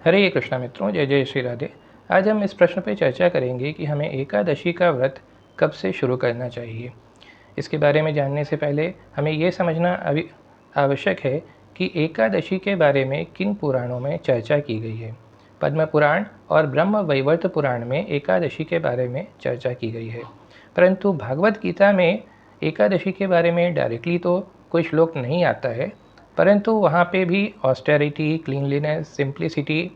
हरे कृष्णा मित्रों, जय जय श्री राधे। आज हम इस प्रश्न पर चर्चा करेंगे कि हमें एकादशी का व्रत कब से शुरू करना चाहिए। इसके बारे में जानने से पहले हमें ये समझना आवश्यक है कि एकादशी के बारे में किन पुराणों में चर्चा की गई है। पद्म पुराण और ब्रह्म वैवर्त पुराण में एकादशी के बारे में चर्चा की गई है, परंतु भागवत गीता में एकादशी के बारे में डायरेक्टली तो कोई श्लोक नहीं आता है, परंतु वहाँ पे भी austerity, cleanliness, simplicity,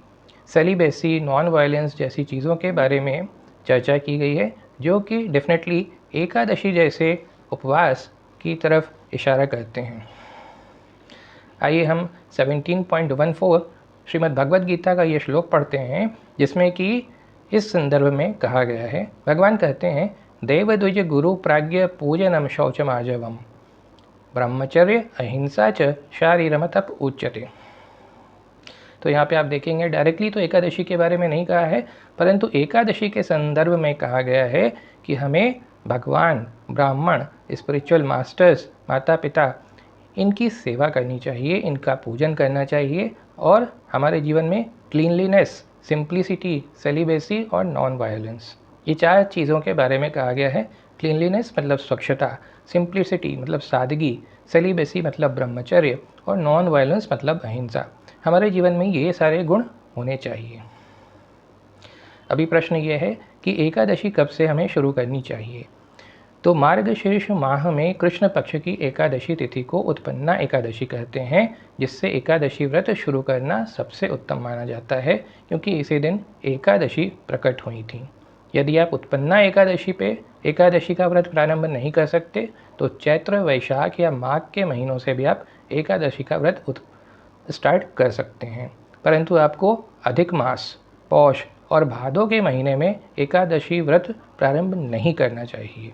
celibacy, non violence जैसी चीज़ों के बारे में चर्चा की गई है, जो कि डेफिनेटली एकादशी जैसे उपवास की तरफ इशारा करते हैं। आइए हम 17.14 श्रीमद् भगवद गीता का ये श्लोक पढ़ते हैं, जिसमें कि इस संदर्भ में कहा गया है। भगवान कहते हैं, देवद्विज गुरु प्राज्ञ पूजनम शौचमाजवम ब्रह्मचर्य अहिंसा च शारीरमतप उच्यते। तो यहाँ पे आप देखेंगे डायरेक्टली तो एकादशी के बारे में नहीं कहा है, परंतु एकादशी के संदर्भ में कहा गया है कि हमें भगवान, ब्राह्मण, स्पिरिचुअल मास्टर्स, माता पिता, इनकी सेवा करनी चाहिए, इनका पूजन करना चाहिए और हमारे जीवन में क्लीनलीनेस, सिंप्लिसिटी, सेलिबेसी और नॉन वायलेंस, ये 4 चीज़ों के बारे में कहा गया है। क्लीनलीनेस मतलब स्वच्छता, सिंप्लिसिटी मतलब सादगी, सेलिबेसी मतलब ब्रह्मचर्य और नॉन वायलेंस मतलब अहिंसा। हमारे जीवन में ये सारे गुण होने चाहिए। अभी प्रश्न ये है कि एकादशी कब से हमें शुरू करनी चाहिए। तो मार्गशीर्ष माह में कृष्ण पक्ष की एकादशी तिथि को उत्पन्ना एकादशी कहते हैं, जिससे एकादशी व्रत शुरू करना सबसे उत्तम माना जाता है, क्योंकि इसी दिन एकादशी प्रकट हुई थी। यदि आप उत्पन्ना एकादशी पे एकादशी का व्रत प्रारंभ नहीं कर सकते तो चैत्र, वैशाख या माघ के महीनों से भी आप एकादशी का व्रत स्टार्ट कर सकते हैं, परंतु आपको अधिक मास, पौष और भादों के महीने में एकादशी व्रत प्रारंभ नहीं करना चाहिए।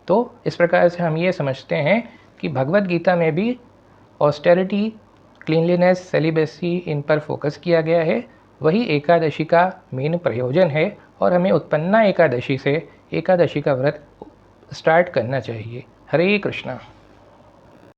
तो इस प्रकार से हम ये समझते हैं कि भगवद गीता में भी ऑस्टेरिटी, क्लीनलीनेस, सेलिबेसी, इन पर फोकस किया गया है। वही एकादशी का मेन प्रयोजन है और हमें उत्पन्ना एकादशी से एकादशी का व्रत स्टार्ट करना चाहिए। हरे कृष्णा।